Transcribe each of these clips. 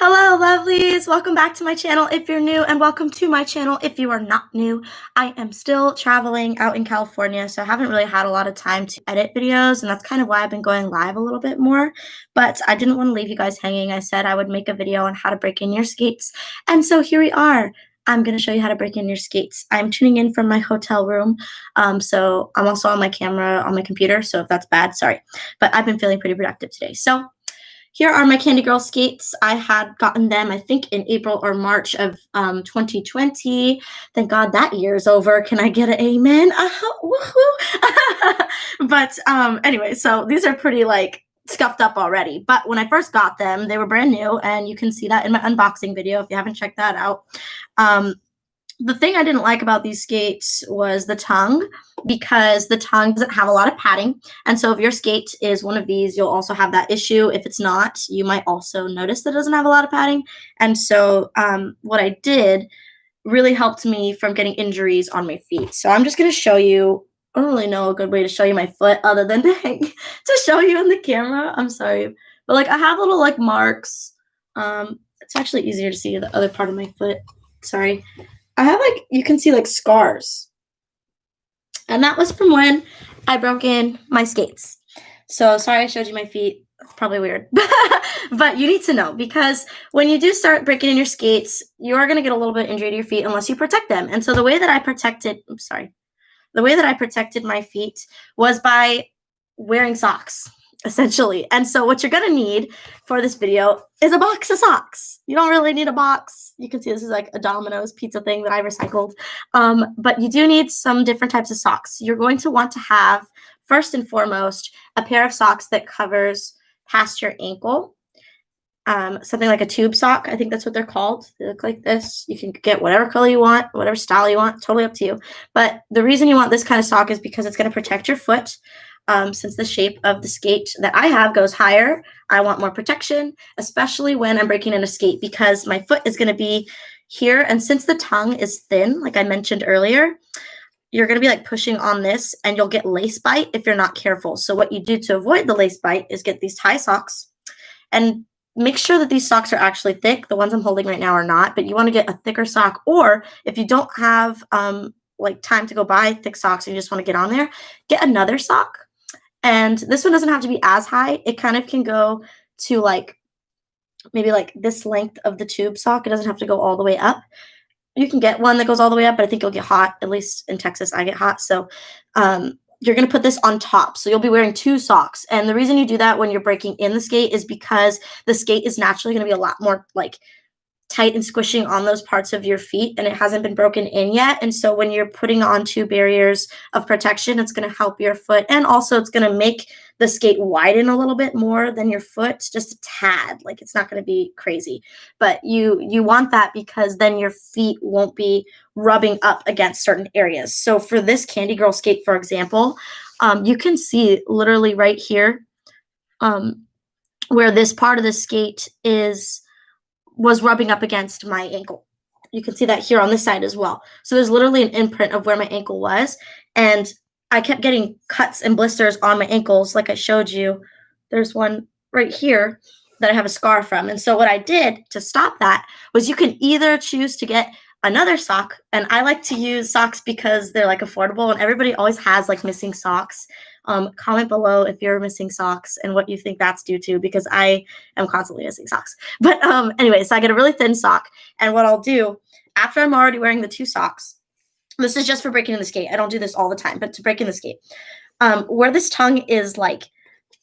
Hello, lovelies! Welcome back to my channel if you're new, and welcome to my channel if you are not new. I am still traveling out in California, so I haven't really had a lot of time to edit videos, and that's kind of why I've been going live a little bit more. But I didn't want to leave you guys hanging. I said I would make a video on how to break in your skates, and so here we are. I'm going to show you how to break in your skates. I'm tuning in from my hotel room, so I'm also on my camera on my computer, so if that's bad, sorry. But I've been feeling pretty productive today. So here are my Candy Girl skates. I had gotten them, I think, in April or March of 2020. Thank God that year is over. Can I get an amen? Woohoo! But anyway, so these are pretty like scuffed up already. But when I first got them, they were brand new, and you can see that in my unboxing video if you haven't checked that out. The thing I didn't like about these skates was the tongue, because the tongue doesn't have a lot of padding. And so if your skate is one of these, you'll also have that issue. If it's not, you might also notice that it doesn't have a lot of padding. And so what I did really helped me from getting injuries on my feet. So I'm just going to show you. I don't really know a good way to show you my foot other than to show you in the camera. I'm sorry. But like I have little like marks. It's actually easier to see the other part of my foot. Sorry. I have like, you can see like scars. And that was from when I broke in my skates. So sorry I showed you my feet. It's probably weird. But you need to know, because when you do start breaking in your skates, you are going to get a little bit injury to your feet unless you protect them. And so the way that I protected, my feet was by wearing socks, essentially. And so what you're going to need for this video is a box of socks. You don't really need a box. You can see this is like a Domino's pizza thing that I recycled. But you do need some different types of socks. You're going to want to have, first and foremost, a pair of socks that covers past your ankle. Something like a tube sock. I think that's what they're called. They look like this. You can get whatever color you want, whatever style you want, totally up to you. But the reason you want this kind of sock is because it's going to protect your foot. Since the shape of the skate that I have goes higher, I want more protection, especially when I'm breaking in a skate, because my foot is going to be here. And since the tongue is thin, like I mentioned earlier, you're going to be like pushing on this, and you'll get lace bite if you're not careful. So what you do to avoid the lace bite is get these tie socks, and make sure that these socks are actually thick. The ones I'm holding right now are not, but you want to get a thicker sock. Or if you don't have like time to go buy thick socks and you just want to get on there, get another sock. And this one doesn't have to be as high. It kind of can go to like maybe like this length of the tube sock. It doesn't have to go all the way up. You can get one that goes all the way up, but I think you'll get hot. At least in Texas, I get hot. So you're going to put this on top. So you'll be wearing two socks. And the reason you do that when you're breaking in the skate is because the skate is naturally going to be a lot more like tight and squishing on those parts of your feet, and it hasn't been broken in yet. And so when you're putting on two barriers of protection, it's going to help your foot, and also it's going to make the skate widen a little bit more than your foot, just a tad. Like it's not going to be crazy, but you want that because then your feet won't be rubbing up against certain areas. So for this Candy Girl skate, for example, you can see literally right here where this part of the skate was rubbing up against my ankle. You can see that here on this side as well. So there's literally an imprint of where my ankle was, and I kept getting cuts and blisters on my ankles like I showed you. There's one right here that I have a scar from. And so what I did to stop that was you can either choose to get another sock, and I like to use socks because they're like affordable, and everybody always has like missing socks. Comment below if you're missing socks and what you think that's due to, because I am constantly missing socks. But anyway, so I get a really thin sock, and what I'll do after I'm already wearing the two socks, this is just for breaking in the skate. I don't do this all the time, but to break in the skate, where this tongue is like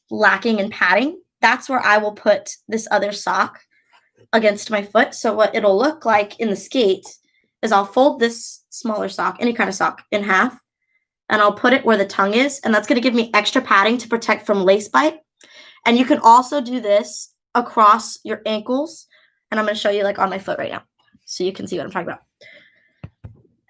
lacking in padding, that's where I will put this other sock against my foot. So what it'll look like in the skate is I'll fold this smaller sock, any kind of sock, in half, and I'll put it where the tongue is, and that's going to give me extra padding to protect from lace bite. And you can also do this across your ankles, and I'm going to show you like on my foot right now so you can see what I'm talking about.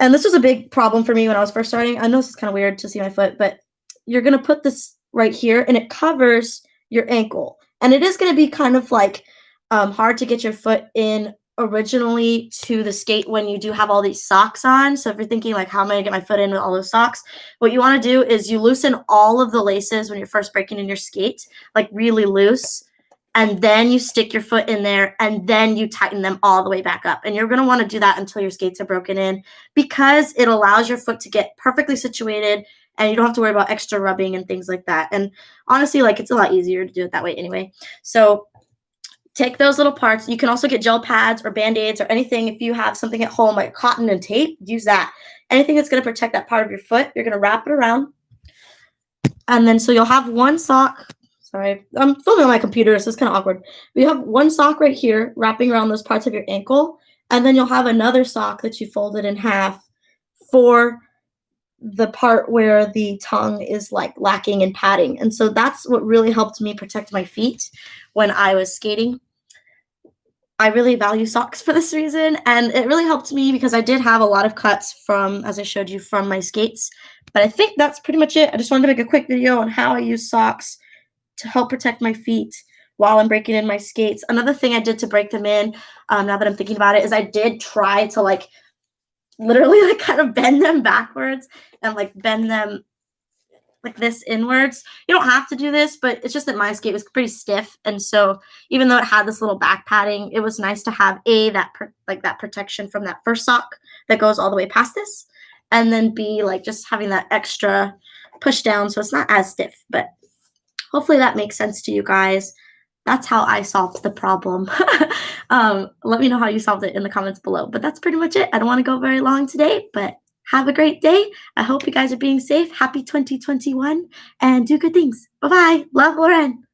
And this was a big problem for me when I was first starting. I know this is kind of weird to see my foot, but you're going to put this right here, and it covers your ankle. And it is going to be kind of like hard to get your foot in originally to the skate when you do have all these socks on. So if you're thinking like, how am I going to get my foot in with all those socks? What you want to do is you loosen all of the laces when you're first breaking in your skate, like really loose. and then you stick your foot in there, and then you tighten them all the way back up. And you're going to want to do that until your skates are broken in, because it allows your foot to get perfectly situated, and you don't have to worry about extra rubbing and things like that. And honestly, like, it's a lot easier to do it that way anyway. So take those little parts. You can also get gel pads or Band-Aids or anything. If you have something at home like cotton and tape, use that. Anything that's going to protect that part of your foot, you're going to wrap it around. And then so you'll have one sock. Sorry, I'm filming on my computer, so it's kind of awkward. But you have one sock right here wrapping around those parts of your ankle. And then you'll have another sock that you folded in half for the part where the tongue is like lacking in padding. And so that's what really helped me protect my feet when I was skating. I really value socks for this reason, and it really helped me because I did have a lot of cuts from, as I showed you, from my skates. But I think that's pretty much it. I just wanted to make a quick video on how I use socks to help protect my feet while I'm breaking in my skates. Another thing I did to break them in, now that I'm thinking about it, is I did try to like literally like kind of bend them backwards and like bend them like this inwards. You don't have to do this, but it's just that my skate was pretty stiff, and so even though it had this little back padding, it was nice to have that protection from that first sock that goes all the way past this, and then B, like just having that extra push down so it's not as stiff. But hopefully that makes sense to you guys. That's how I solved the problem. Let me know how you solved it in the comments below. But that's pretty much it. I don't want to go very long today, but have a great day. I hope you guys are being safe. Happy 2021, and do good things. Bye-bye. Love, Loren.